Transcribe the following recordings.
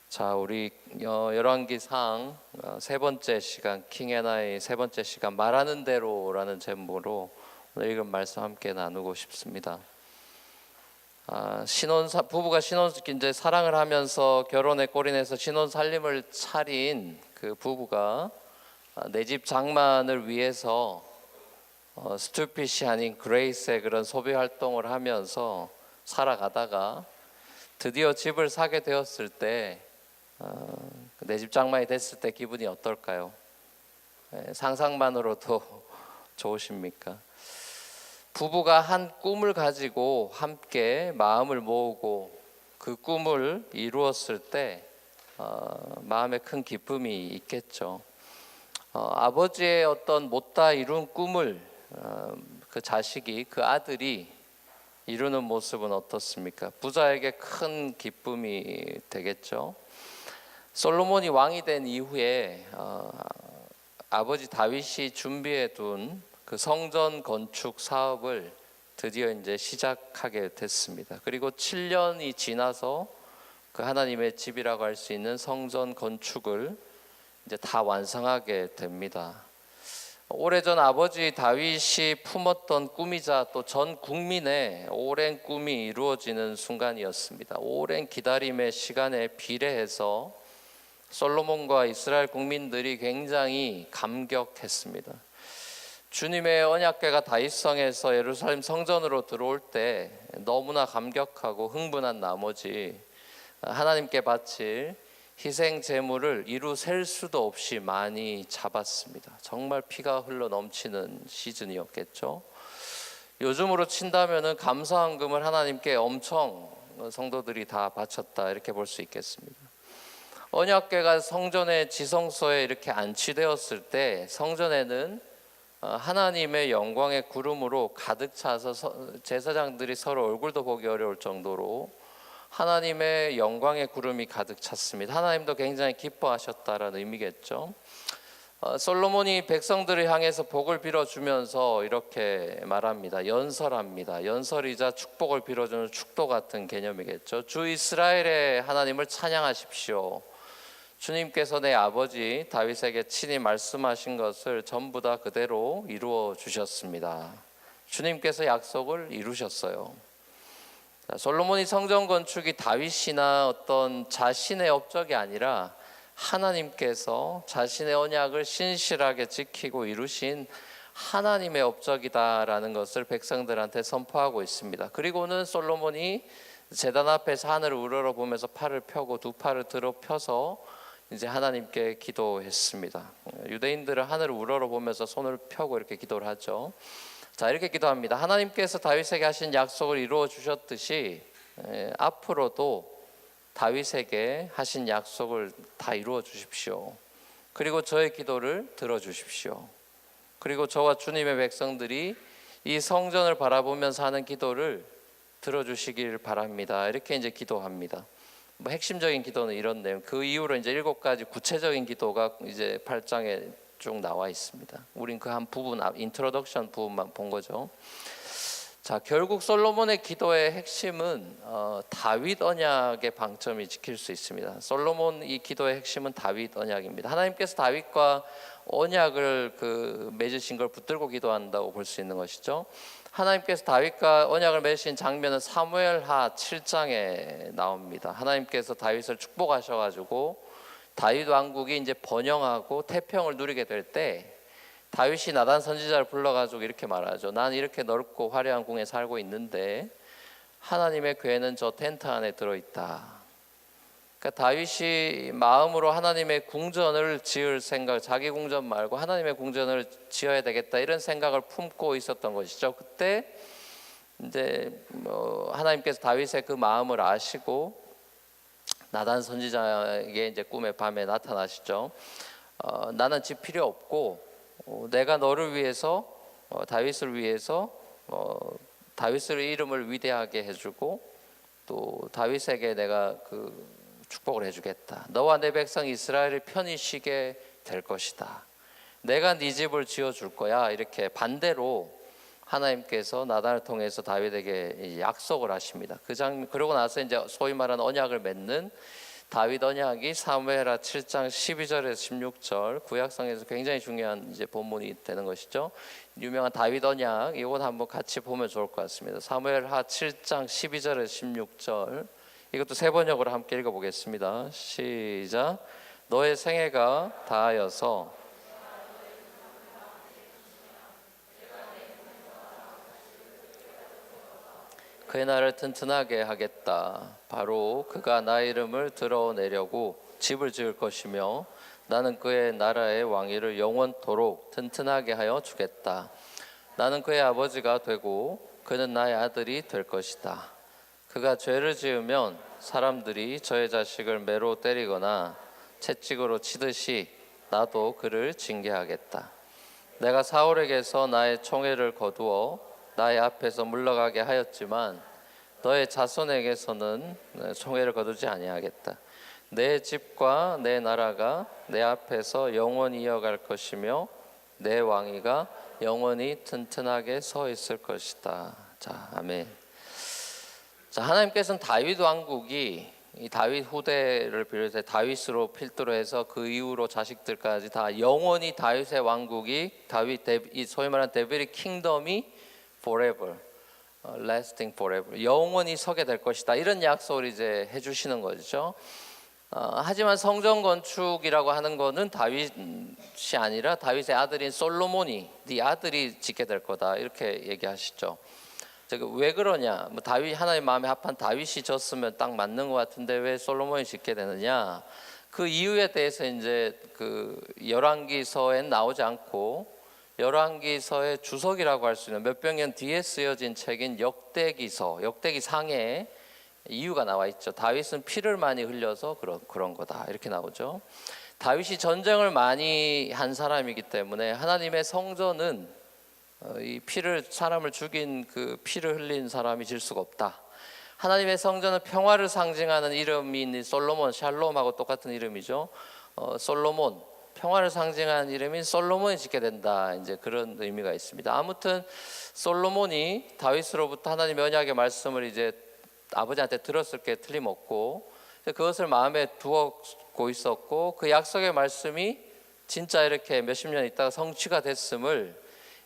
자, 우리 열왕기상 세 번째 시간, 킹앤아이 세 번째 시간, 말하는 대로라는 제목으로 오늘 읽은 말씀 함께 나누고 싶습니다. 부부가 이제 사랑을 하면서 결혼에 골인해서 신혼 살림을 차린 그 부부가 내 집 장만을 위해서 스튜핏이 아닌 그레이스의 그런 소비 활동을 하면서 살아가다가 드디어 집을 사게 되었을 때 내 집 장만이 됐을 때 기분이 어떨까요? 상상만으로도 좋으십니까? 부부가 한 꿈을 가지고 함께 마음을 모으고 그 꿈을 이루었을 때 마음에 큰 기쁨이 있겠죠. 아버지의 어떤 못다 이룬 꿈을 그 자식이, 그 아들이 이루는 모습은 어떻습니까? 부자에게 큰 기쁨이 되겠죠. 솔로몬이 왕이 된 이후에 아버지 다윗이 준비해 둔 그 성전 건축 사업을 드디어 이제 시작하게 됐습니다. 그리고 7년이 지나서 그 하나님의 집이라고 할 수 있는 성전 건축을 이제 다 완성하게 됩니다. 오래전 아버지 다윗이 품었던 꿈이자 또 전 국민의 오랜 꿈이 이루어지는 순간이었습니다. 오랜 기다림의 시간에 비례해서 솔로몬과 이스라엘 국민들이 굉장히 감격했습니다. 주님의 언약궤가 다윗성에서 예루살렘 성전으로 들어올 때 너무나 감격하고 흥분한 나머지 하나님께 바칠 희생 제물을 이루 셀 수도 없이 많이 잡았습니다. 정말 피가 흘러 넘치는 시즌이었겠죠. 요즘으로 친다면은 감사헌금을 하나님께 엄청 성도들이 다 바쳤다, 이렇게 볼 수 있겠습니다. 언약궤가 성전의 지성소에 이렇게 안치되었을 때 성전에는 하나님의 영광의 구름으로 가득 차서 제사장들이 서로 얼굴도 보기 어려울 정도로 하나님의 영광의 구름이 가득 찼습니다. 하나님도 굉장히 기뻐하셨다라는 의미겠죠. 솔로몬이 백성들을 향해서 복을 빌어주면서 이렇게 말합니다. 연설합니다. 연설이자 축복을 빌어주는 축도 같은 개념이겠죠. 주 이스라엘의 하나님을 찬양하십시오. 주님께서 내 아버지 다윗에게 친히 말씀하신 것을 전부 다 그대로 이루어 주셨습니다. 주님께서 약속을 이루셨어요. 솔로몬이 성전 건축이 다윗이나 어떤 자신의 업적이 아니라 하나님께서 자신의 언약을 신실하게 지키고 이루신 하나님의 업적이다라는 것을 백성들한테 선포하고 있습니다. 그리고는 솔로몬이 제단 앞에서 하늘을 우러러보면서 팔을 펴고 두 팔을 들어 펴서 이제 하나님께 기도했습니다. 유대인들은 하늘을 우러러보면서 손을 펴고 이렇게 기도를 하죠. 자, 이렇게 기도합니다. 하나님께서 다윗에게 하신 약속을 이루어 주셨듯이 앞으로도 다윗에게 하신 약속을 다 이루어 주십시오. 그리고 저의 기도를 들어 주십시오. 그리고 저와 주님의 백성들이 이 성전을 바라보면서 하는 기도를 들어 주시길 바랍니다. 이렇게 이제 기도합니다. 핵심적인 기도는 이런 내용. 그 이후로 이제 7가지 구체적인 기도가 이제 8장에 쭉 나와 있습니다. 우린 그 한 부분, 인트로덕션 부분만 본 거죠. 자, 결국 솔로몬의 기도의 핵심은 다윗 언약의 방점이 지킬 수 있습니다. 솔로몬 이 기도의 핵심은 다윗 언약입니다. 하나님께서 다윗과 언약을 맺으신 걸 붙들고 기도한다고 볼 수 있는 것이죠. 하나님께서 다윗과 언약을 맺으신 장면은 사무엘하 7장에 나옵니다. 하나님께서 다윗을 축복하셔가지고 다윗 왕국이 이제 번영하고 태평을 누리게 될 때 다윗이 나단 선지자를 불러가지고 이렇게 말하죠. 난 이렇게 넓고 화려한 궁에 살고 있는데 하나님의 궤는 저 텐트 안에 들어있다. 그러니까 다윗이 마음으로 하나님의 궁전을 지을 생각, 자기 궁전 말고 하나님의 궁전을 지어야 되겠다, 이런 생각을 품고 있었던 것이죠. 그때 이제 하나님께서 다윗의 그 마음을 아시고 나단 선지자에게 이제 꿈의 밤에 나타나시죠. 나는 집 필요 없고 내가 너를 위해서 다윗을 위해서 다윗의 이름을 위대하게 해주고 또 다윗에게 내가 축복을 해주겠다. 너와 내 백성 이스라엘이 편히 쉬게 될 것이다. 내가 네 집을 지어줄 거야. 이렇게 반대로 하나님께서 나단을 통해서 다윗에게 약속을 하십니다. 그러고 나서 이제 소위 말하는 언약을 맺는 다윗 언약이 사무엘하 7장 12절에서 16절 구약성에서 굉장히 중요한 이제 본문이 되는 것이죠. 유명한 다윗 언약 이건 한번 같이 보면 좋을 것 같습니다. 사무엘하 7장 12절에서 16절 이것도 세 번역으로 함께 읽어보겠습니다. 시작. 너의 생애가 다하여서 그의 나를 튼튼하게 하겠다. 바로 그가 나의 이름을 드러내려고 집을 지을 것이며 나는 그의 나라의 왕위를 영원토록 튼튼하게 하여 주겠다. 나는 그의 아버지가 되고 그는 나의 아들이 될 것이다. 그가 죄를 지으면 사람들이 저의 자식을 매로 때리거나 채찍으로 치듯이 나도 그를 징계하겠다. 내가 사울에게서 나의 총애를 거두어 나의 앞에서 물러가게 하였지만 너의 자손에게서는 총애를 거두지 아니하겠다. 내 집과 내 나라가 내 앞에서 영원히 이어갈 것이며 내 왕위가 영원히 튼튼하게 서 있을 것이다. 자, 아멘. 자, 하나님께서는 다윗 왕국이 이 다윗 후대를 비롯해 다윗으로 필두로 해서 그 이후로 자식들까지 다 영원히 다윗의 왕국이 소위 말하는 데빌의 킹덤이 forever, lasting forever, 영원히 서게 될 것이다. 이런 약속을 이제 해주시는 거죠. 하지만 성전 건축이라고 하는 거는 다윗이 아니라 다윗의 아들인 솔로몬이 네 아들이 짓게 될 거다 이렇게 얘기하시죠. 왜 그러냐? 뭐 하나님 마음에 합한 다윗이 졌으면 딱 맞는 것 같은데 왜 솔로몬이 짓게 되느냐? 그 이유에 대해서 이제 그 열왕기서엔 나오지 않고 열왕기서의 주석이라고 할 수 있는 몇백 년 뒤에 쓰여진 책인 역대기상에 이유가 나와 있죠. 다윗은 피를 많이 흘려서 그런 거다 이렇게 나오죠. 다윗이 전쟁을 많이 한 사람이기 때문에 하나님의 성전은 이 사람을 죽인 그 피를 흘린 사람이 질 수가 없다. 하나님의 성전은 평화를 상징하는 이름인 솔로몬, 샬롬하고 똑같은 이름이죠. 솔로몬, 평화를 상징하는 이름인 솔로몬이 짓게 된다. 이제 그런 의미가 있습니다. 아무튼 솔로몬이 다윗으로부터 하나님의 언약의 말씀을 이제 아버지한테 들었을 게 틀림없고 그것을 마음에 두었고 있었고 그 약속의 말씀이 진짜 이렇게 몇십 년 있다가 성취가 됐음을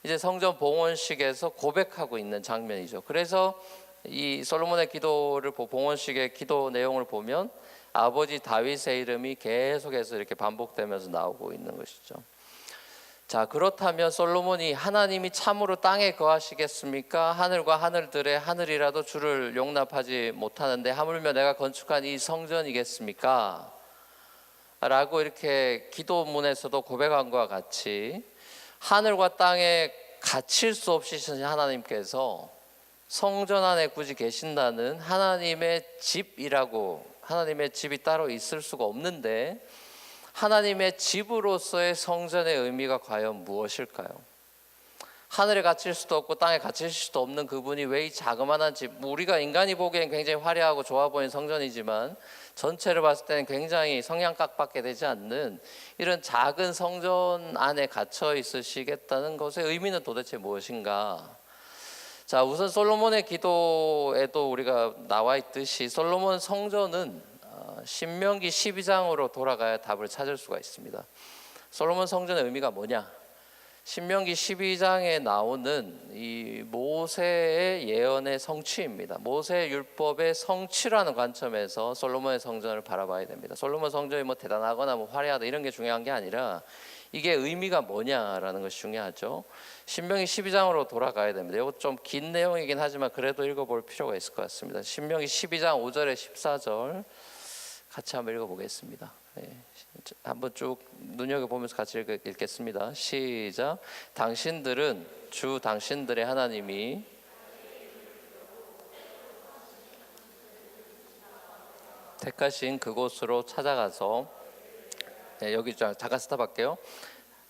이제 성전 봉헌식에서 고백하고 있는 장면이죠. 그래서 이 솔로몬의 기도를 봉헌식의 기도 내용을 보면 아버지 다윗의 이름이 계속해서 이렇게 반복되면서 나오고 있는 것이죠. 자, 그렇다면 솔로몬이 하나님이 참으로 땅에 거하시겠습니까? 하늘과 하늘들의 하늘이라도 주를 용납하지 못하는데 하물며 내가 건축한 이 성전이겠습니까? 라고 이렇게 기도문에서도 고백한 것과 같이 하늘과 땅에 갇힐 수 없이 하나님께서 성전 안에 굳이 계신다는 하나님의 집이라고 하나님의 집이 따로 있을 수가 없는데 하나님의 집으로서의 성전의 의미가 과연 무엇일까요? 하늘에 갇힐 수도 없고 땅에 갇힐 수도 없는 그분이 왜 이 자그마한 집, 우리가 인간이 보기엔 굉장히 화려하고 좋아 보이는 성전이지만 전체를 봤을 때는 굉장히 성냥갑밖에 되지 않는 이런 작은 성전 안에 갇혀 있으시겠다는 것의 의미는 도대체 무엇인가? 자, 우선 솔로몬의 기도에도 우리가 나와 있듯이 솔로몬 성전은 신명기 12장으로 돌아가야 답을 찾을 수가 있습니다. 솔로몬 성전의 의미가 뭐냐? 신명기 12장에 나오는 이 모세의 예언의 성취입니다. 모세의 율법의 성취라는 관점에서 솔로몬의 성전을 바라봐야 됩니다. 솔로몬 성전이 뭐 대단하거나 뭐 화려하다 이런 게 중요한 게 아니라 이게 의미가 뭐냐라는 것이 중요하죠. 신명기 12장으로 돌아가야 됩니다. 이거 좀 긴 내용이긴 하지만 그래도 읽어볼 필요가 있을 것 같습니다. 신명기 12장 5절에 14절 같이 한번 읽어보겠습니다. 네. 한번 쭉 눈여겨보면서 같이 읽겠습니다. 시작. 당신들은 주 당신들의 하나님이 택하신 그곳으로 찾아가서 여기 잠깐 스탑할게요.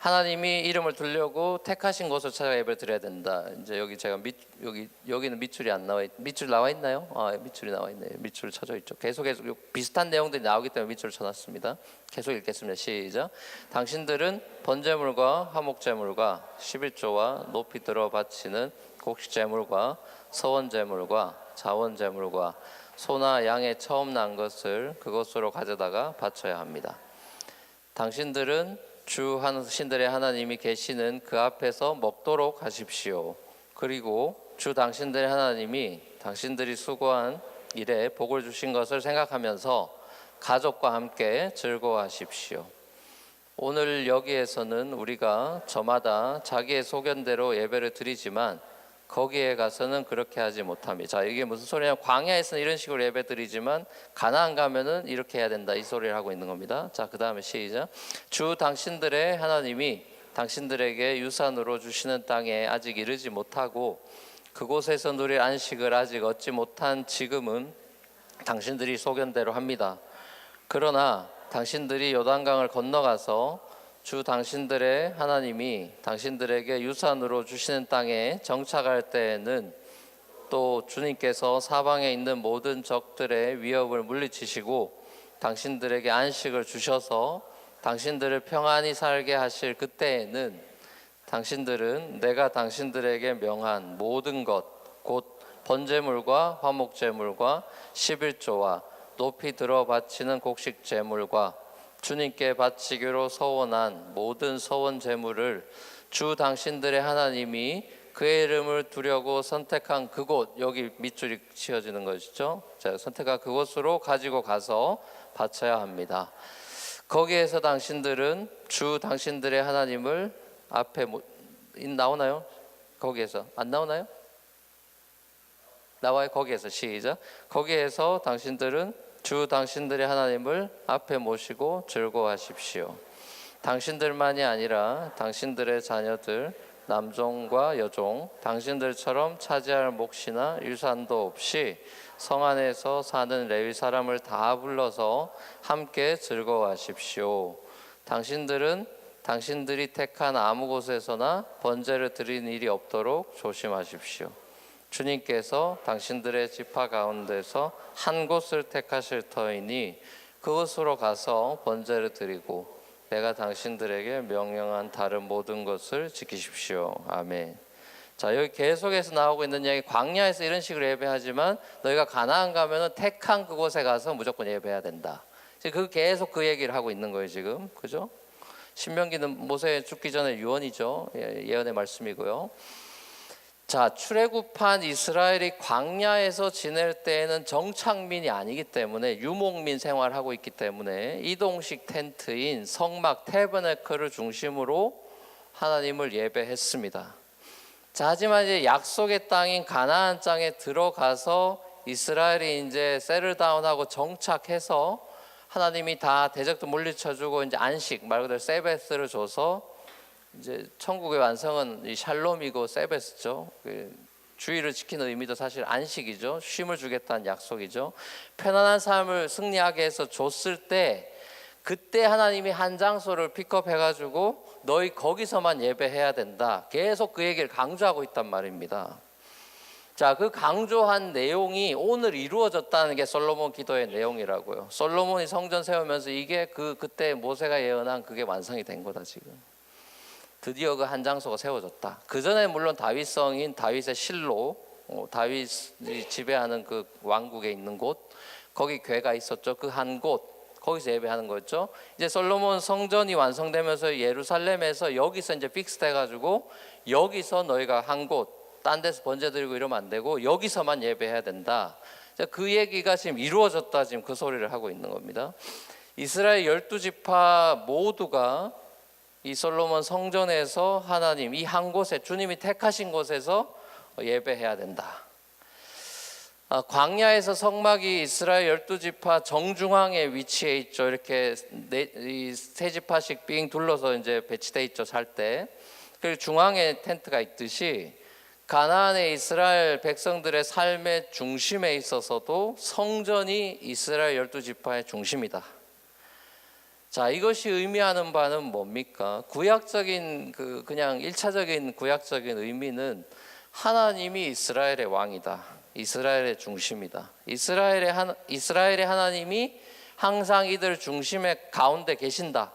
하나님이 이름을 두려고 택하신 곳을 찾아 예배를 드려야 된다. 이제 여기 제가 여기는 밑줄이 안 나와 밑줄 나와 있나요? 밑줄이 나와 있네요. 밑줄 쳐져 있죠. 계속 비슷한 내용들이 나오기 때문에 밑줄을 쳐놨습니다. 계속 읽겠습니다. 시작. 당신들은 번제물과 화목제물과 11조와 높이 들어 바치는 곡식제물과 서원제물과 자원제물과 소나 양의 처음 난 것을 그곳으로 가져다가 바쳐야 합니다. 당신들은 주 신들의 하나님이 계시는 그 앞에서 먹도록 하십시오. 그리고 주 당신들의 하나님이 당신들이 수고한 일에 복을 주신 것을 생각하면서 가족과 함께 즐거워하십시오. 오늘 여기에서는 우리가 저마다 자기의 소견대로 예배를 드리지만 거기에 가서는 그렇게 하지 못합니다. 자, 이게 무슨 소리냐? 광야에서는 이런 식으로 예배 드리지만 가나안 가면은 이렇게 해야 된다, 이 소리를 하고 있는 겁니다. 자, 그 다음에 시작. 주 당신들의 하나님이 당신들에게 유산으로 주시는 땅에 아직 이르지 못하고 그곳에서 누릴 안식을 아직 얻지 못한 지금은 당신들이 소견대로 합니다. 그러나 당신들이 요단강을 건너가서 주 당신들의 하나님이 당신들에게 유산으로 주시는 땅에 정착할 때에는 또 주님께서 사방에 있는 모든 적들의 위협을 물리치시고 당신들에게 안식을 주셔서 당신들을 평안히 살게 하실 그때에는 당신들은 내가 당신들에게 명한 모든 것 곧 번제물과 화목제물과 11조와 높이 들어 바치는 곡식제물과 주님께 바치기로 서원한 모든 서원 제물을 주 당신들의 하나님이 그의 이름을 두려고 선택한 그곳, 여기 밑줄이 치어지는 것이죠. 자, 선택한 그곳으로 가지고 가서 바쳐야 합니다. 거기에서 당신들은 주 당신들의 하나님을 앞에 나오나요? 거기에서 안 나오나요? 나와요. 거기에서 시작. 거기에서 당신들은 주 당신들의 하나님을 앞에 모시고 즐거워하십시오. 당신들만이 아니라 당신들의 자녀들, 남종과 여종, 당신들처럼 차지할 몫이나 유산도 없이 성 안에서 사는 레위 사람을 다 불러서 함께 즐거워하십시오. 당신들은 당신들이 택한 아무 곳에서나 번제를 드리는 일이 없도록 조심하십시오. 주님께서 당신들의 지파 가운데서 한 곳을 택하실 터이니 그곳으로 가서 번제를 드리고 내가 당신들에게 명령한 다른 모든 것을 지키십시오. 아멘. 자, 여기 계속해서 나오고 있는 이야기, 광야에서 이런 식으로 예배하지만 너희가 가나안 가면은 택한 그곳에 가서 무조건 예배해야 된다. 지금 계속 그 얘기를 하고 있는 거예요, 지금. 그죠? 신명기는 모세 죽기 전에 유언이죠. 예언의 말씀이고요. 자, 출애굽한 이스라엘이 광야에서 지낼 때에는 정착민이 아니기 때문에 유목민 생활하고 있기 때문에 이동식 텐트인 성막 태버네클을 중심으로 하나님을 예배했습니다. 자, 하지만 이제 약속의 땅인 가나안 땅에 들어가서 이스라엘이 이제 세틀다운하고 정착해서 하나님이 다 대적도 물리쳐주고 이제 안식 말 그대로 세베스를 줘서 이제 천국의 완성은 이 샬롬이고 세베스죠. 주의를 지키는 의미도 사실 안식이죠. 쉼을 주겠다는 약속이죠. 편안한 삶을 승리하게 해서 줬을 때 그때 하나님이 한 장소를 픽업해가지고 너희 거기서만 예배해야 된다. 계속 그 얘기를 강조하고 있단 말입니다. 자, 그 강조한 내용이 오늘 이루어졌다는 게 솔로몬 기도의 내용이라고요. 솔로몬이 성전 세우면서 이게 그때 모세가 예언한 그게 완성이 된 거다 지금. 드디어 그 한 장소가 세워졌다. 그 전에 물론 다윗성인 다윗의 실로, 다윗이 지배하는 그 왕국에 있는 곳, 거기 궤가 있었죠. 그 한 곳, 거기서 예배하는 거였죠. 이제 솔로몬 성전이 완성되면서 예루살렘에서 여기서 이제 픽스돼가지고 여기서 너희가 한 곳, 딴 데서 번제 드리고 이러면 안 되고 여기서만 예배해야 된다. 그 얘기가 지금 이루어졌다. 지금 그 소리를 하고 있는 겁니다. 이스라엘 12지파 모두가 이 솔로몬 성전에서 하나님 이 한 곳에 주님이 택하신 곳에서 예배해야 된다. 광야에서 성막이 이스라엘 12지파 정중앙에 위치해 있죠. 이렇게 세 지파씩 빙 둘러서 이제 배치돼 있죠. 살 때. 그리고 중앙에 텐트가 있듯이 가나안의 이스라엘 백성들의 삶의 중심에 있어서도 성전이 이스라엘 12지파의 중심이다. 자, 이것이 의미하는 바는 뭡니까? 구약적인 그냥 1차적인 구약적인 의미는 하나님이 이스라엘의 왕이다. 이스라엘의 중심이다. 이스라엘의 하나님이 항상 이들 중심의 가운데 계신다.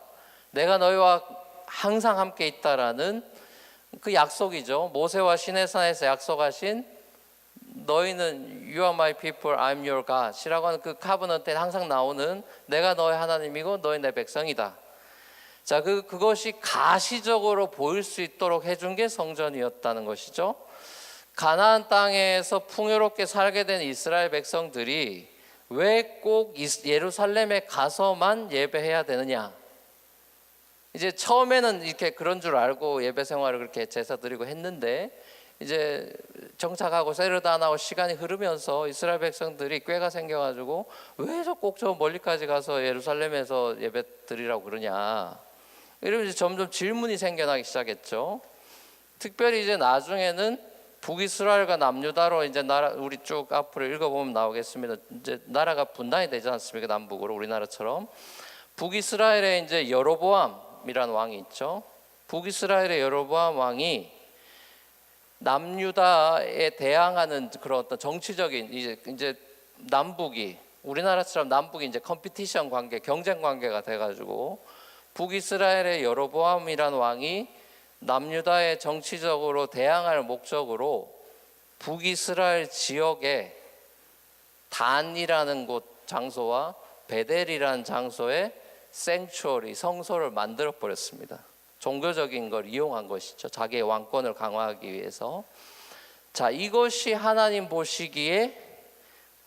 내가 너희와 항상 함께 있다라는 그 약속이죠. 모세와 시내산에서 약속하신 너희는 You are my people, I'm your God 이라고 하는 그 카버넌트에 항상 나오는 내가 너의 하나님이고 너희 내 백성이다. 자, 그것이 가시적으로 보일 수 있도록 해준 게 성전이었다는 것이죠. 가나안 땅에서 풍요롭게 살게 된 이스라엘 백성들이 왜 꼭 예루살렘에 가서만 예배해야 되느냐? 이제 처음에는 이렇게 그런 줄 알고 예배 생활을 그렇게 제사 드리고 했는데 이제 정착하고 세르단하고 시간이 흐르면서 이스라엘 백성들이 꾀가 생겨가지고 왜 꼭 저 멀리까지 가서 예루살렘에서 예배 드리라고 그러냐? 이러면서 점점 질문이 생겨나기 시작했죠. 특별히 이제 나중에는 북이스라엘과 남유다로 이제 나라 우리 쭉 앞으로 읽어보면 나오겠습니다. 이제 나라가 분단이 되지 않습니까? 남북으로 우리나라처럼 북이스라엘에 이제 여로보암이라는 왕이 있죠. 북이스라엘의 여로보암 왕이 남유다에 대항하는 그런 어떤 정치적인 이제 남북이 우리나라처럼 남북이 이제 컴피티션 관계, 경쟁 관계가 돼가지고 북이스라엘의 여로보암이라는 왕이 남유다의 정치적으로 대항할 목적으로 북이스라엘 지역에 단이라는 곳 장소와 베델이라는 장소에 생추어리 성소를 만들어 버렸습니다. 종교적인 걸 이용한 것이죠. 자기의 왕권을 강화하기 위해서. 자, 이것이 하나님 보시기에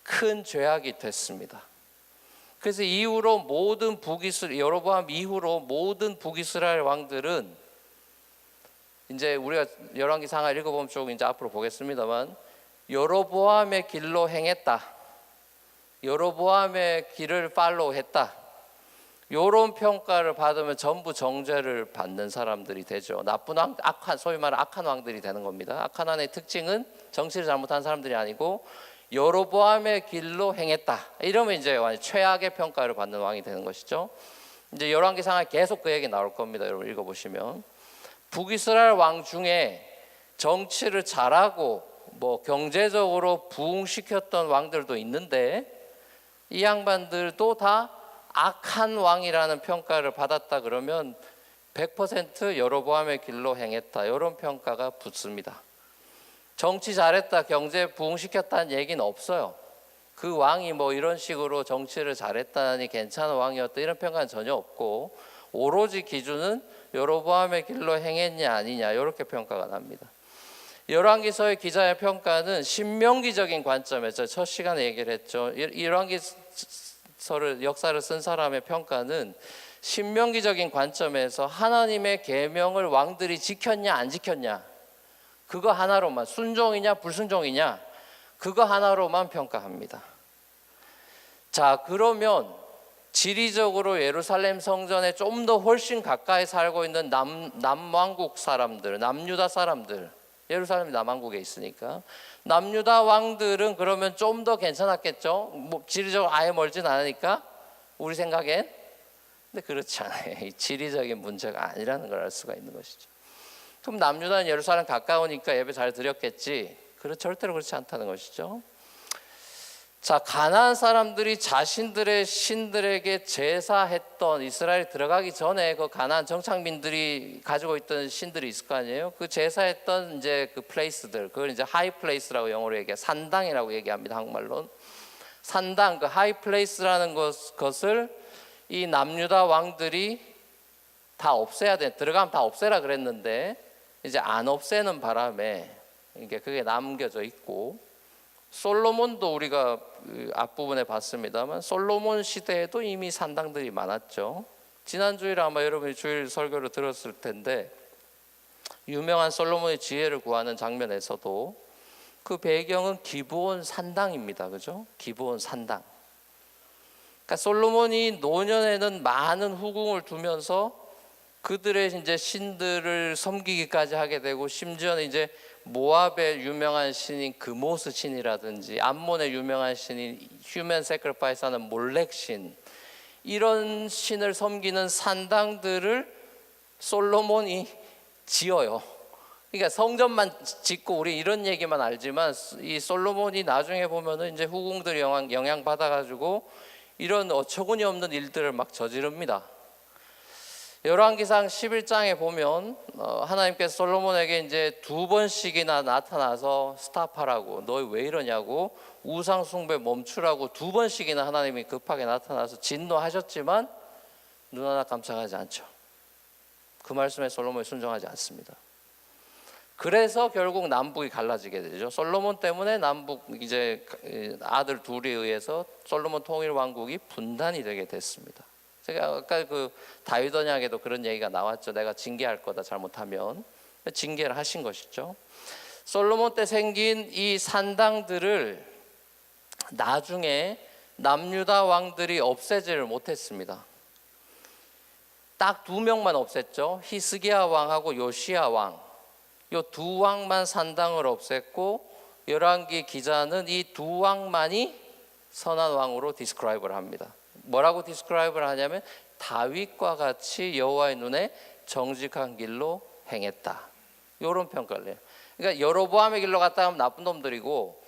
큰 죄악이 됐습니다. 그래서 이후로 모든 여로보암 이후로 모든 북이스라엘 왕들은 이제 우리가 열왕기 상하 읽어보면 쭉 이제 앞으로 보겠습니다만 여로보암의 길로 행했다. 여로보암의 길을 팔로우했다. 이런 평가를 받으면 전부 정죄를 받는 사람들이 되죠. 나쁜 왕, 소위 말하는 악한 왕들이 되는 겁니다. 악한 왕의 특징은 정치를 잘못한 사람들이 아니고 여로보암의 길로 행했다. 이러면 이제 최악의 평가를 받는 왕이 되는 것이죠. 이제 열왕기 상하에 계속 그 얘기 나올 겁니다. 여러분 읽어보시면 북이스라엘 왕 중에 정치를 잘하고 뭐 경제적으로 부흥시켰던 왕들도 있는데 이 양반들도 다 악한 왕이라는 평가를 받았다 그러면 100% 여로보암의 길로 행했다 이런 평가가 붙습니다. 정치 잘했다, 경제 부흥시켰다는 얘기는 없어요. 그 왕이 뭐 이런 식으로 정치를 잘했다니 괜찮은 왕이었다 이런 평가는 전혀 없고 오로지 기준은 여로보암의 길로 행했냐 아니냐 이렇게 평가가 납니다. 열왕기서의 기자의 평가는 신명기적인 관점에서 첫 시간에 얘기를 했죠. 열왕기서를 역사를 쓴 사람의 평가는 신명기적인 관점에서 하나님의 계명을 왕들이 지켰냐 안 지켰냐 그거 하나로만 순종이냐 불순종이냐 그거 하나로만 평가합니다. 자, 그러면 지리적으로 예루살렘 성전에 좀 더 훨씬 가까이 살고 있는 남왕국 사람들, 남유다 사람들, 예루살렘이 남왕국에 있으니까 남유다 왕들은 그러면 좀 더 괜찮았겠죠. 뭐 지리적으로 아예 멀진 않으니까 우리 생각엔. 근데 그렇지 않아요. 이 지리적인 문제가 아니라는 걸 알 수가 있는 것이죠. 그럼 남유다는 예루살렘 가까우니까 예배 잘 드렸겠지. 절대로 그렇지 않다는 것이죠. 자, 가나안 사람들이 자신들의 신들에게 제사했던 이스라엘 들어가기 전에 그 가나안 정착민들이 가지고 있던 신들이 있을 거 아니에요. 그 제사했던 이제 그 플레이스들, 그걸 이제 하이 플레이스라고 영어로 얘기해, 산당이라고 얘기합니다. 한국말로는 산당, 그 하이 플레이스라는 것을 이 남유다 왕들이 다 없애야 돼. 들어가면 다 없애라 그랬는데 이제 안 없애는 바람에 이게 그게 남겨져 있고. 솔로몬도 우리가 앞부분에 봤습니다만 솔로몬 시대에도 이미 산당들이 많았죠. 지난 주일에 아마 여러분이 주일 설교를 들었을 텐데 유명한 솔로몬의 지혜를 구하는 장면에서도 그 배경은 기브온 산당입니다. 그죠? 기브온 산당. 그러니까 솔로몬이 노년에는 많은 후궁을 두면서 그들의 이제 신들을 섬기기까지 하게 되고 심지어는 이제 모압의 유명한 신인 그모스 신이라든지 암몬의 유명한 신인 휴먼 세크리파이스 하는 몰렉 신 이런 신을 섬기는 산당들을 솔로몬이 지어요. 그러니까 성전만 짓고 우리 이런 얘기만 알지만 이 솔로몬이 나중에 보면은 이제 후궁들이 영향 받아가지고 이런 어처구니 없는 일들을 막 저지릅니다. 열왕기상 11장에 보면 하나님께서 솔로몬에게 이제 2번씩이나 나타나서 스탑하라고, 너 왜 이러냐고, 우상 숭배 멈추라고 2번씩이나 하나님이 급하게 나타나서 진노하셨지만 눈 하나 깜짝하지 않죠. 그 말씀에 솔로몬이 순종하지 않습니다. 그래서 결국 남북이 갈라지게 되죠. 솔로몬 때문에 남북 이제 아들 둘에 의해서 솔로몬 통일 왕국이 분단이 되게 됐습니다. 제가 아까 그 다윗 언약에도 그런 얘기가 나왔죠. 내가 징계할 거다 잘못하면. 징계를 하신 것이죠. 솔로몬 때 생긴 이 산당들을 나중에 남유다 왕들이 없애지를 못했습니다. 딱 2명만 없앴죠. 히스기야 왕하고 요시야 왕. 요 2왕만 산당을 없앴고 열왕기 기자는 이 2왕만이 선한 왕으로 디스크라이브를 합니다. 뭐라고 디스크라이브를 하냐면 다윗과 같이 여호와의 눈에 정직한 길로 행했다. 이런 평가를 해요. 그러니까 여로보암의 길로 갔다 하면 나쁜 놈들이고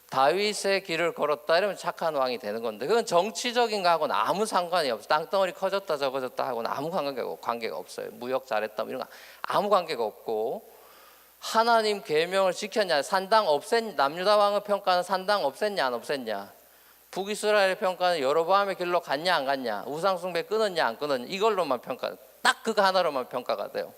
다윗의 길을 걸었다 이러면 착한 왕이 되는 건데 그건 정치적인 거하고는 아무 상관이 없어요. 땅덩어리 커졌다 적어졌다 하고는 아무 관계가 없어요. 무역 잘했다 이런 거 아무 관계가 없고 하나님 계명을 지켰냐, 산당 남유다 왕의 평가는 산당 없앴냐 안 없앴냐, 북이스라엘의 평가는 여로보암의 길로 갔냐 안 갔냐, 우상 숭배 끊었냐 안 끊었냐, 이걸로만 딱 그거 하나로만 평가가 돼요.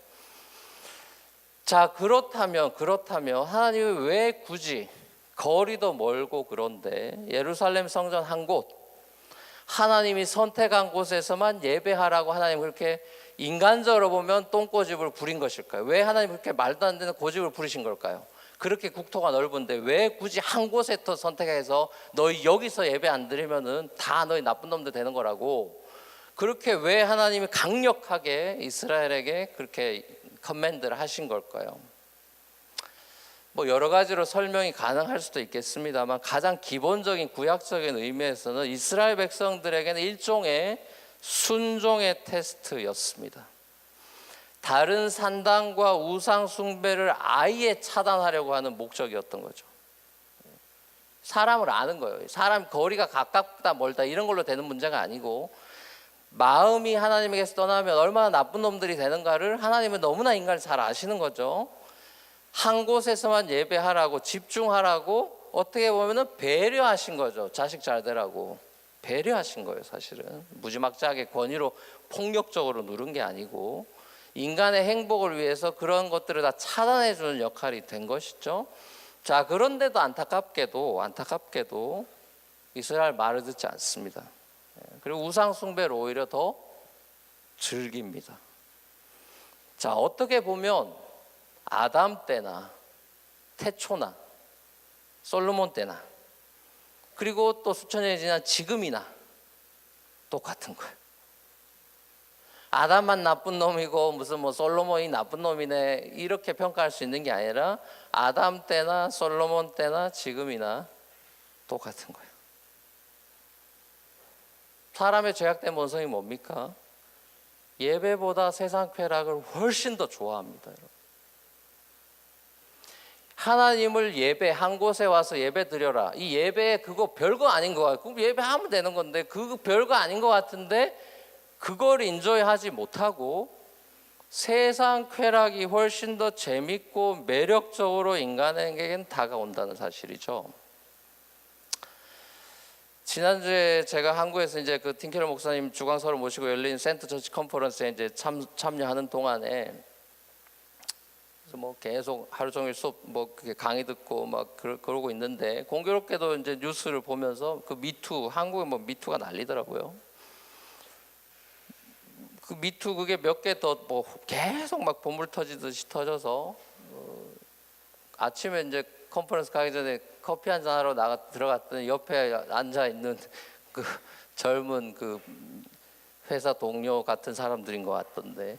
자, 그렇다면 하나님이 왜 굳이 거리도 멀고 그런데 예루살렘 성전 한 곳, 하나님이 선택한 곳에서만 예배하라고 하나님 그렇게 인간적으로 보면 똥꼬집을 부린 것일까요? 왜 하나님 그렇게 말도 안 되는 고집을 부리신 걸까요? 그렇게 국토가 넓은데 왜 굳이 한 곳에 더 선택해서 너희 여기서 예배 안 드리면은 다 너희 나쁜 놈들 되는 거라고, 그렇게 왜 하나님이 강력하게 이스라엘에게 그렇게 커맨드를 하신 걸까요? 뭐 여러 가지로 설명이 가능할 수도 있겠습니다만 가장 기본적인 구약적인 의미에서는 이스라엘 백성들에게는 일종의 순종의 테스트였습니다. 다른 산당과 우상 숭배를 아예 차단하려고 하는 목적이었던 거죠. 사람을 아는 거예요. 사람 거리가 가깝다 멀다 이런 걸로 되는 문제가 아니고 마음이 하나님에게서 떠나면 얼마나 나쁜 놈들이 되는가를 하나님은 너무나 인간을 잘 아시는 거죠. 한 곳에서만 예배하라고 집중하라고 어떻게 보면 배려하신 거죠. 자식 잘 되라고 배려하신 거예요. 사실은 무지막지하게 권위로 폭력적으로 누른 게 아니고 인간의 행복을 위해서 그런 것들을 다 차단해 주는 역할이 된 것이죠. 자, 그런데도 안타깝게도 이스라엘 말을 듣지 않습니다. 그리고 우상 숭배를 오히려 더 즐깁니다. 자, 어떻게 보면 아담 때나 태초나 솔로몬 때나 그리고 또 수천 년이 지난 지금이나 똑같은 거예요. 아담만 나쁜 놈이고 무슨 뭐 솔로몬이 나쁜 놈이네 이렇게 평가할 수 있는 게 아니라 아담 때나 솔로몬 때나 지금이나 똑같은 거예요. 사람의 죄악된 본성이 뭡니까? 예배보다 세상 쾌락을 훨씬 더 좋아합니다. 여러분. 하나님을 예배 한 곳에 와서 예배 드려라. 이 예배 그거 별거 아닌 거 같고 예배하면 되는 건데 그거 별거 아닌 것 같은데 그걸 인조하지 못하고 세상 쾌락이 훨씬 더 재밌고 매력적으로 인간에게는 다가온다는 사실이죠. 지난주에 제가 한국에서 이제 그 팀케러 목사님 주강서를 모시고 열린 센터 처치 컨퍼런스에 이제 참여하는 동안에 그래서 뭐 계속 하루 종일 수업 뭐 그게 강의 듣고 막 그러고 있는데 공교롭게도 이제 뉴스를 보면서 그 미투 한국에 뭐 미투가 난리더라고요. 그 미투 그게 몇 개 더 뭐 계속 막 보물 터지듯이 터져서 아침에 이제 컨퍼런스 가기 전에 커피 한잔 하러 들어갔더니 옆에 앉아 있는 그 젊은 그 회사 동료 같은 사람들인 것 같던데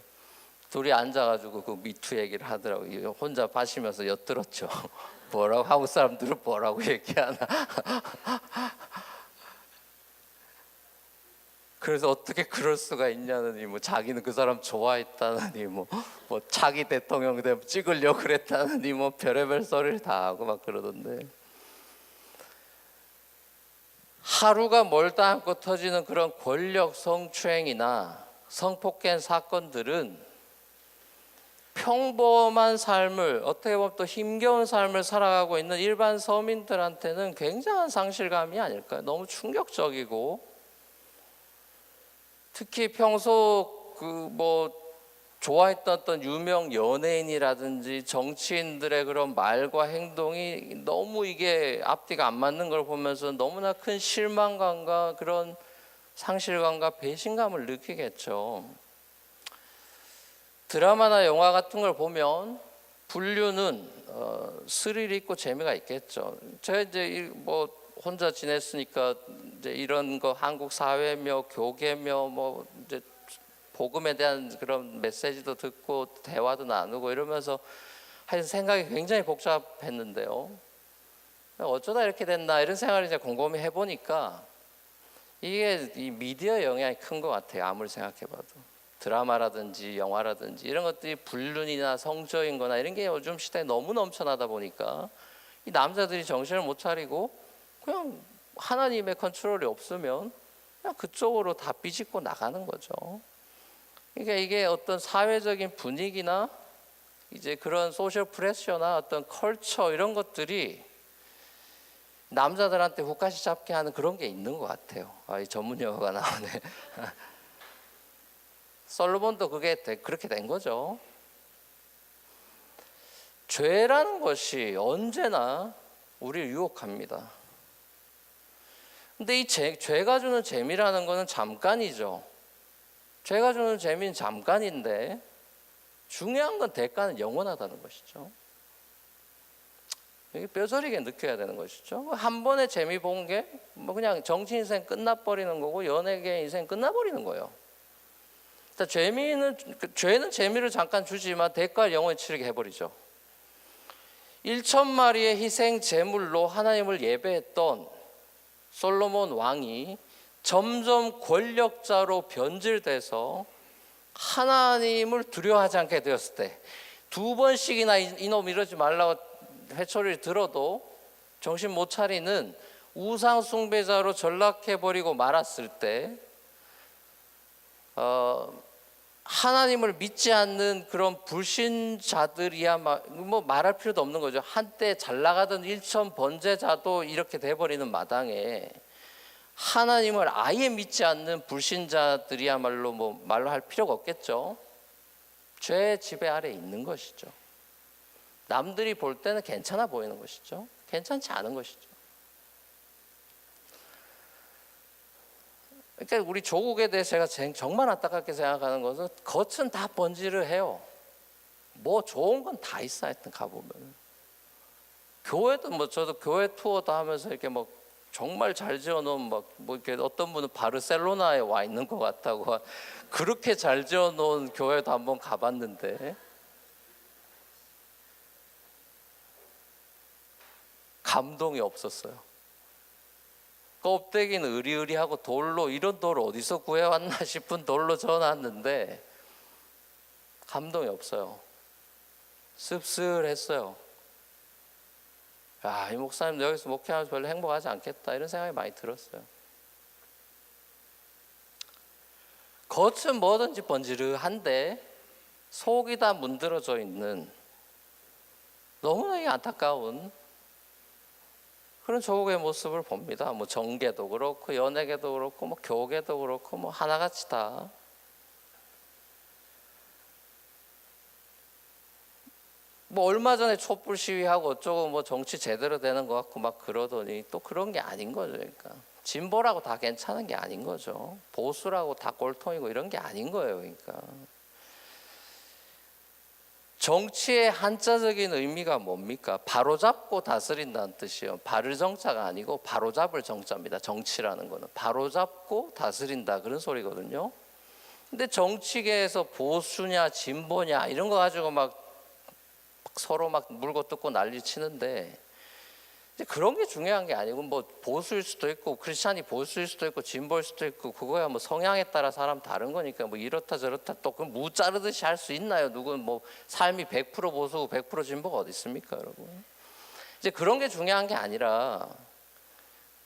둘이 앉아가지고 그 미투 얘기를 하더라고요. 혼자 마시면서 엿들었죠. 뭐라고 한국 사람들은 뭐라고 얘기하나. 그래서 어떻게 그럴 수가 있냐느니 뭐 자기는 그 사람 좋아했다느니 뭐 차기 대통령 되면 찍으려고 그랬다느니 뭐 별의별 소리를 다 하고 막 그러던데, 하루가 멀다 않고 터지는 그런 권력 성추행이나 성폭행 사건들은 평범한 삶을, 어떻게 보면 또 힘겨운 삶을 살아가고 있는 일반 서민들한테는 굉장한 상실감이 아닐까요? 너무 충격적이고, 특히 평소 좋아했던 어떤 유명 연예인이라든지 정치인들의 그런 말과 행동이 너무 이게 앞뒤가 안 맞는 걸 보면서 너무나 큰 실망감과 그런 상실감과 배신감을 느끼겠죠. 드라마나 영화 같은 걸 보면 분류는 스릴 있고 재미가 있겠죠. 제가 이제 혼자 지냈으니까 이제 이런 거 한국 사회며 교계며 이제 복음에 대한 그런 메시지도 듣고 대화도 나누고 이러면서 하여튼 생각이 굉장히 복잡했는데요. 어쩌다 이렇게 됐나 이런 생각을 이제 곰곰이 해보니까 이게 이 미디어 영향이 큰 것 같아요. 아무리 생각해봐도 드라마라든지 영화라든지 이런 것들이 불륜이나 성적인 거나 이런 게 요즘 시대에 너무 넘쳐나다 보니까 이 남자들이 정신을 못 차리고 그냥 하나님의 컨트롤이 없으면 그냥 그쪽으로 다 삐집고 나가는 거죠. 그러니까 이게 어떤 사회적인 분위기나 이제 그런 소셜 프레셔나 어떤 컬처 이런 것들이 남자들한테 훅가시 잡게 하는 그런 게 있는 것 같아요. 이 전문 용어가 나오네. 솔로몬도 그렇게 된 거죠. 죄라는 것이 언제나 우리를 유혹합니다. 근데 이 죄가 주는 재미라는 것은 잠깐이죠. 죄가 주는 재미는 잠깐인데 중요한 건 대가는 영원하다는 것이죠. 이게 뼈저리게 느껴야 되는 것이죠. 한 번의 재미 본 게 그냥 정치 인생 끝나버리는 거고 연예계 인생 끝나버리는 거예요. 죄는 재미를 잠깐 주지만 대가를 영원히 치르게 해버리죠. 1,000마리의 희생 제물로 하나님을 예배했던 솔로몬 왕이 점점 권력자로 변질돼서 하나님을 두려워하지 않게 되었을 때, 2번씩이나 이놈 이러지 말라고 회초리를 들어도 정신 못 차리는 우상 숭배자로 전락해버리고 말았을 때, 하나님을 믿지 않는 그런 불신자들이야 말할 필요도 없는 거죠. 한때 잘 나가던 1천 번제자도 이렇게 돼버리는 마당에 하나님을 아예 믿지 않는 불신자들이야말로 말로 할 필요가 없겠죠. 죄의 지배 아래 있는 것이죠. 남들이 볼 때는 괜찮아 보이는 것이죠. 괜찮지 않은 것이죠. 그러니까 우리 조국에 대해서 제가 정말 안타깝게 생각하는 것은 겉은 다 번지를 해요. 좋은 건 다 있어. 하여튼 가보면 교회도 저도 교회 투어도 하면서 이렇게 정말 잘 지어놓은 이렇게 어떤 분은 바르셀로나에 와 있는 것 같다고 그렇게 잘 지어놓은 교회도 한번 가봤는데 감동이 없었어요. 껍데기는 으리으리하고 돌로, 이런 돌 어디서 구해왔나 싶은 돌로 지어놨는데 감동이 없어요. 씁쓸했어요. 이 목사님 여기서 목회하면서 별로 행복하지 않겠다 이런 생각이 많이 들었어요. 겉은 뭐든지 번지르한데 속이 다 문드러져 있는 너무나 안타까운 그런 조국의 모습을 봅니다. 정계도 그렇고 연예계도 그렇고 교계도 그렇고 하나같이 다. 얼마 전에 촛불 시위하고 어쩌고 정치 제대로 되는 것 같고 그러더니 또 그런 게 아닌 거죠. 그러니까 진보라고 다 괜찮은 게 아닌 거죠. 보수라고 다 꼴통이고 이런 게 아닌 거예요. 그러니까 정치의 한자적인 의미가 뭡니까? 바로잡고 다스린다는 뜻이에요. 바를 정자가 아니고 바로잡을 정자입니다. 정치라는 거는 바로잡고 다스린다 그런 소리거든요. 근데 정치계에서 보수냐 진보냐 이런 거 가지고 서로 물고 뜯고 난리 치는데 이제 그런 게 중요한 게 아니고 뭐 보수일 수도 있고 크리스찬이 보수일 수도 있고 진보일 수도 있고 그거야 뭐 성향에 따라 사람 다른 거니까 뭐 이렇다 저렇다 또 그 무 자르듯이 할 수 있나요? 누군 뭐 삶이 100% 보수고 100% 진보가 어디 있습니까, 여러분? 이제 그런 게 중요한 게 아니라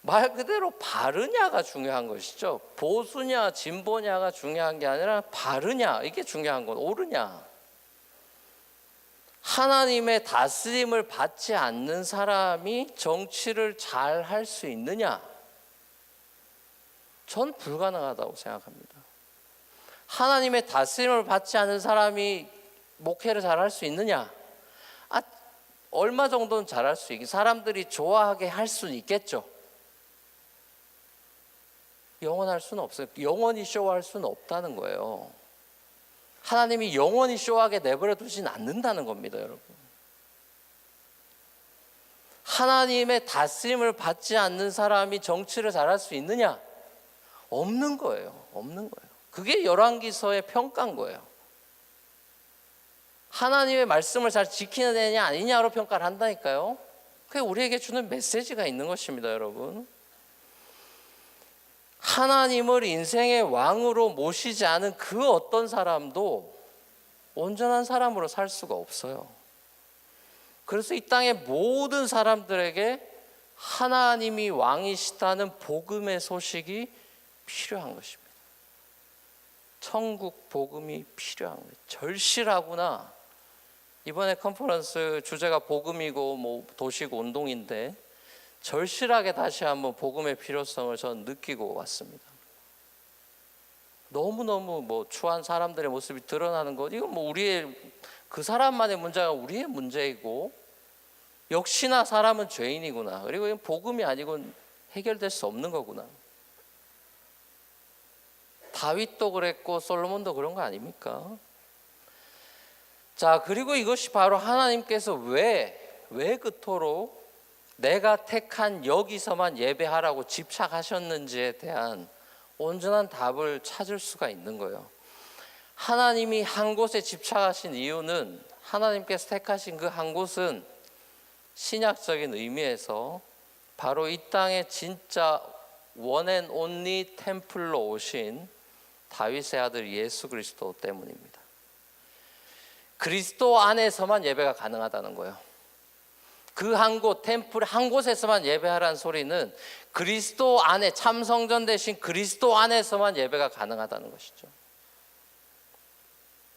말 그대로 바르냐가 중요한 것이죠. 보수냐 진보냐가 중요한 게 아니라 바르냐 이게 중요한 건 옳으냐. 하나님의 다스림을 받지 않는 사람이 정치를 잘 할 수 있느냐? 전 불가능하다고 생각합니다. 하나님의 다스림을 받지 않는 사람이 목회를 잘 할 수 있느냐? 얼마 정도는 잘 할 수 있고 사람들이 좋아하게 할 수는 있겠죠. 영원할 수는 없어요. 영원히 쇼할 수는 없다는 거예요. 하나님이 영원히 쇼하게 내버려 두진 않는다는 겁니다, 여러분. 하나님의 다스림을 받지 않는 사람이 정치를 잘할 수 있느냐? 없는 거예요. 없는 거예요. 그게 열왕기서의 평가인 거예요. 하나님의 말씀을 잘 지키는 애냐 아니냐로 평가를 한다니까요. 그게 우리에게 주는 메시지가 있는 것입니다, 여러분. 하나님을 인생의 왕으로 모시지 않은 그 어떤 사람도 온전한 사람으로 살 수가 없어요. 그래서 이 땅의 모든 사람들에게 하나님이 왕이시다는 복음의 소식이 필요한 것입니다. 천국 복음이 필요한 거예요. 절실하구나. 이번에 컨퍼런스 주제가 복음이고 뭐 도시고 운동인데 절실하게 다시 한번 복음의 필요성을 전 느끼고 왔습니다. 너무너무 뭐 추한 사람들의 모습이 드러나는 것, 이건 뭐 우리의 그 사람만의 문제가 우리의 문제이고 역시나 사람은 죄인이구나. 그리고 이건 복음이 아니고는 해결될 수 없는 거구나. 다윗도 그랬고 솔로몬도 그런 거 아닙니까? 자, 그리고 이것이 바로 하나님께서 왜 그토록 내가 택한 여기서만 예배하라고 집착하셨는지에 대한 온전한 답을 찾을 수가 있는 거예요. 하나님이 한 곳에 집착하신 이유는 하나님께서 택하신 그 한 곳은 신약적인 의미에서 바로 이 땅에 진짜 원 앤 온리 템플로 오신 다윗의 아들 예수 그리스도 때문입니다. 그리스도 안에서만 예배가 가능하다는 거예요. 그 한 곳, 템플 한 곳에서만 예배하라는 소리는 그리스도 안에, 참성전 대신 그리스도 안에서만 예배가 가능하다는 것이죠.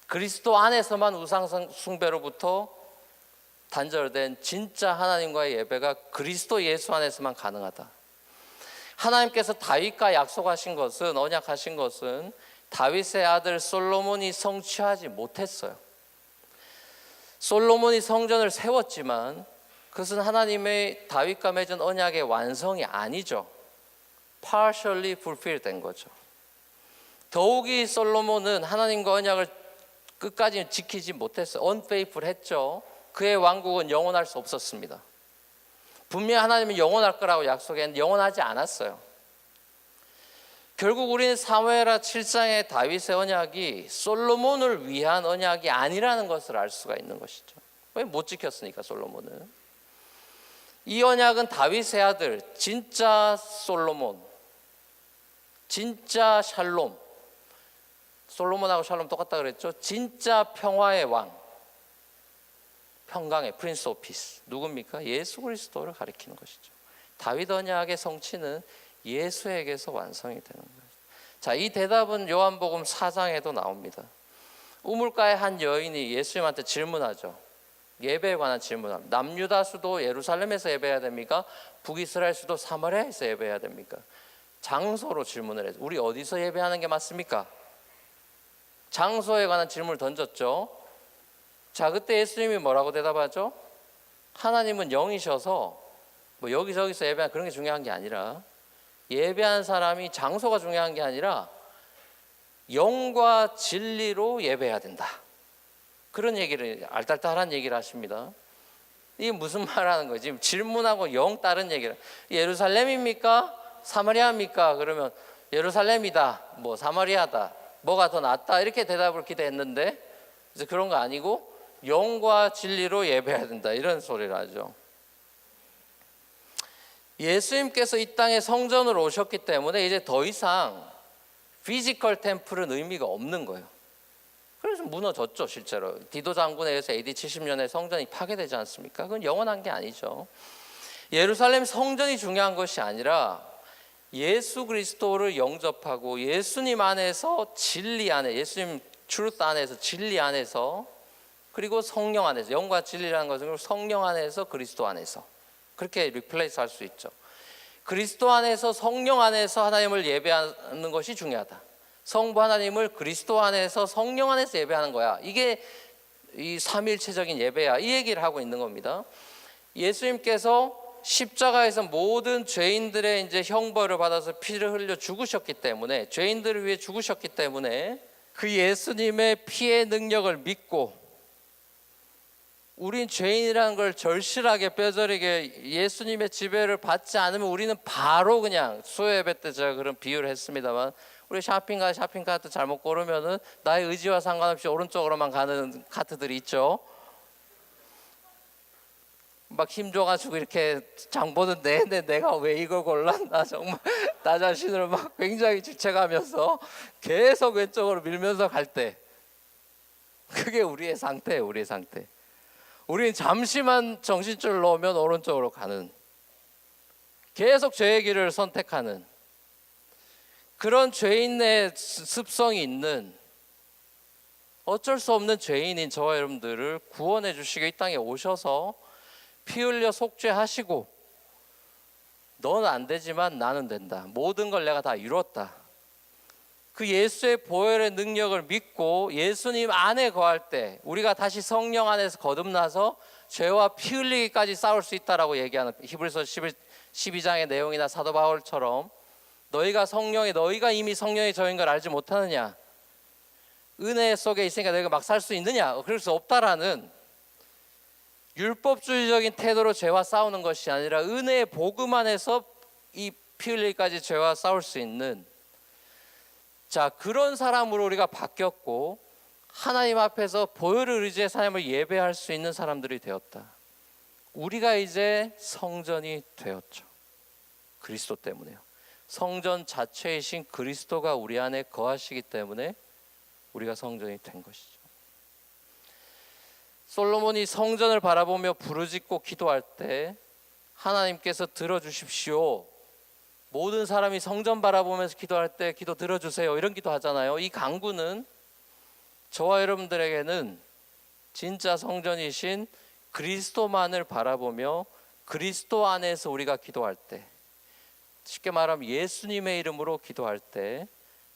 그리스도 안에서만 우상 숭배로부터 단절된 진짜 하나님과의 예배가 그리스도 예수 안에서만 가능하다. 하나님께서 다윗과 약속하신 것은, 언약하신 것은 다윗의 아들 솔로몬이 성취하지 못했어요. 솔로몬이 성전을 세웠지만 그것은 하나님의 다윗과 맺은 언약의 완성이 아니죠. partially fulfilled 된 거죠. 더욱이 솔로몬은 하나님과 언약을 끝까지 지키지 못했어요. unfaithful 했죠. 그의 왕국은 영원할 수 없었습니다. 분명히 하나님은 영원할 거라고 약속했는데 영원하지 않았어요. 결국 우리는 사무엘하 7장의 다윗의 언약이 솔로몬을 위한 언약이 아니라는 것을 알 수가 있는 것이죠. 왜 못 지켰으니까 솔로몬은. 이 언약은 다윗의 아들, 진짜 솔로몬, 진짜 샬롬, 솔로몬하고 샬롬 똑같다 그랬죠. 진짜 평화의 왕, 평강의 프린스 오브 피스, 누굽니까? 예수 그리스도를 가리키는 것이죠. 다윗 언약의 성취는 예수에게서 완성이 되는 거예요. 자, 이 대답은 요한복음 4장에도 나옵니다. 우물가의 한 여인이 예수님한테 질문하죠. 예배에 관한 질문합니다. 남유다 수도 예루살렘에서 예배해야 됩니까? 북이스라엘 수도 사마리아에서 예배해야 됩니까? 장소로 질문을 해서 우리 어디서 예배하는 게 맞습니까? 장소에 관한 질문을 던졌죠. 자, 그때 예수님이 뭐라고 대답하죠? 하나님은 영이셔서 뭐 여기저기서 예배하는 그런 게 중요한 게 아니라, 예배하는 사람이 장소가 중요한 게 아니라 영과 진리로 예배해야 된다. 그런 얘기를, 알딸딸한 얘기를 하십니다. 이게 무슨 말하는 거지? 지금 질문하고 영 다른 얘기를. 예루살렘입니까? 사마리아입니까? 그러면 예루살렘이다, 뭐 사마리아다, 뭐가 더 낫다, 이렇게 대답을 기대했는데 이제 그런 거 아니고 영과 진리로 예배해야 된다, 이런 소리를 하죠. 예수님께서 이 땅에 성전으로 오셨기 때문에 이제 더 이상 피지컬 템플은 의미가 없는 거예요. 그래서 무너졌죠. 실제로 디도 장군에 의해서 AD 70년에 성전이 파괴되지 않습니까? 그건 영원한 게 아니죠. 예루살렘 성전이 중요한 것이 아니라 예수 그리스도를 영접하고 예수님 안에서 진리 안에, 예수님 truth 안에서, 진리 안에서, 그리고 성령 안에서, 영과 진리라는 것은 성령 안에서, 그리스도 안에서, 그렇게 리플레이스 할 수 있죠. 그리스도 안에서, 성령 안에서 하나님을 예배하는 것이 중요하다. 성부 하나님을 그리스도 안에서, 성령 안에서 예배하는 거야. 이게 이 삼일체적인 예배야. 이 얘기를 하고 있는 겁니다. 예수님께서 십자가에서 모든 죄인들의 이제 형벌을 받아서 피를 흘려 죽으셨기 때문에, 죄인들을 위해 죽으셨기 때문에 그 예수님의 피의 능력을 믿고, 우린 죄인이라는 걸 절실하게 뼈저리게 예수님의 지배를 받지 않으면 우리는 바로 그냥 수요 예배 때 제가 그런 비유를 했습니다만, 우리 쇼핑카트 잘못 고르면은 나의 의지와 상관없이 오른쪽으로만 가는 카트들이 있죠. 막 힘줘가지고 이렇게 장 보는 내내 내가 왜 이걸 골랐나, 정말 나 자신을 막 굉장히 주체가면서 계속 왼쪽으로 밀면서 갈 때, 그게 우리의 상태예요. 우리의 상태. 우리는 잠시만 정신줄을 놓으면 오른쪽으로 가는, 계속 죄의 길을 선택하는 그런 죄인의 습성이 있는, 어쩔 수 없는 죄인인 저와 여러분들을 구원해 주시고 이 땅에 오셔서 피 흘려 속죄하시고, 넌 안 되지만 나는 된다, 모든 걸 내가 다 이뤘다, 그 예수의 보혈의 능력을 믿고 예수님 안에 거할 때 우리가 다시 성령 안에서 거듭나서 죄와 피 흘리기까지 싸울 수 있다라고 얘기하는 히브리서 12장의 내용이나 사도 바울처럼, 너희가 이미 성령의 저인 걸 알지 못하느냐, 은혜 속에 있으니까 너희가 막 살 수 있느냐, 그럴 수 없다라는 율법주의적인 태도로 죄와 싸우는 것이 아니라 은혜의 복음 안에서 이 피 흘리기까지 죄와 싸울 수 있는, 자, 그런 사람으로 우리가 바뀌었고 하나님 앞에서 보혈을 의지해서 하나님을 예배할 수 있는 사람들이 되었다. 우리가 이제 성전이 되었죠. 그리스도 때문에요. 성전 자체이신 그리스도가 우리 안에 거하시기 때문에 우리가 성전이 된 것이죠. 솔로몬이 성전을 바라보며 부르짖고 기도할 때 하나님께서 들어주십시오, 모든 사람이 성전 바라보면서 기도할 때 기도 들어주세요, 이런 기도 하잖아요. 이 간구는 저와 여러분들에게는 진짜 성전이신 그리스도만을 바라보며 그리스도 안에서 우리가 기도할 때, 쉽게 말하면 예수님의 이름으로 기도할 때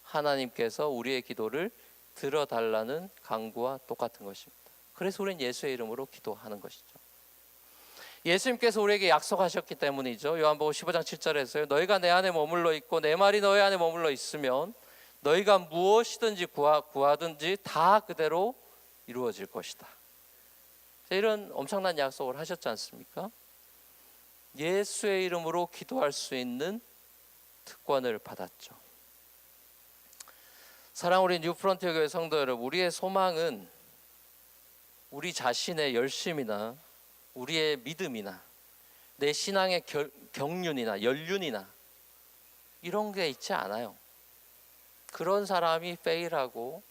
하나님께서 우리의 기도를 들어달라는 간구와 똑같은 것입니다. 그래서 우리는 예수의 이름으로 기도하는 것이죠. 예수님께서 우리에게 약속하셨기 때문이죠. 요한복음 15장 7절에서요, 너희가 내 안에 머물러 있고 내 말이 너희 안에 머물러 있으면 너희가 무엇이든지 구하든지 다 그대로 이루어질 것이다. 이런 엄청난 약속을 하셨지 않습니까? 예수의 이름으로 기도할 수 있는 특권을 받았죠. 사랑 우리 뉴프론티어 교회 성도 여러분, 우리의 소망은 우리 자신의 열심이나 우리의 믿음이나 내 신앙의 경륜이나 연륜이나 이런 게 있지 않아요. 그런 사람이 페일하고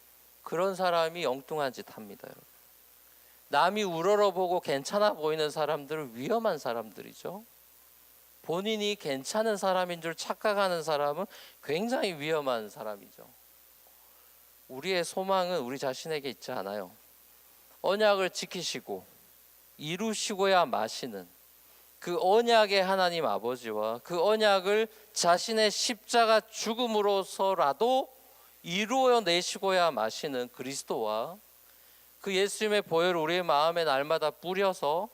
그런 사람이 엉뚱한 짓 합니다. 여러분, 남이 우러러보고 괜찮아 보이는 사람들은 위험한 사람들이죠. 본인이 괜찮은 사람인 줄 착각하는 사람은 굉장히 위험한 사람이죠. 우리의 소망은 우리 자신에게 있지 않아요. 언약을 지키시고 이루시고야 마시는 그 언약의 하나님 아버지와 그 언약을 자신의 십자가 죽음으로서라도 이루어내시고야 마시는 그리스도와 그 예수님의 보혈을 우리의 마음에 날마다 뿌려서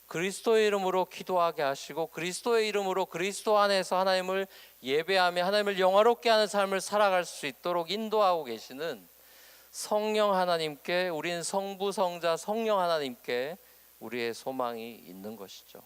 그리스도의 이름으로 기도하게 하시고 그리스도의 이름으로 그리스도 안에서 하나님을 예배하며 하나님을 영화롭게 하는 삶을 살아갈 수 있도록 인도하고 계시는 성령 하나님께, 우리는 성부 성자 성령 하나님께 우리의 소망이 있는 것이죠.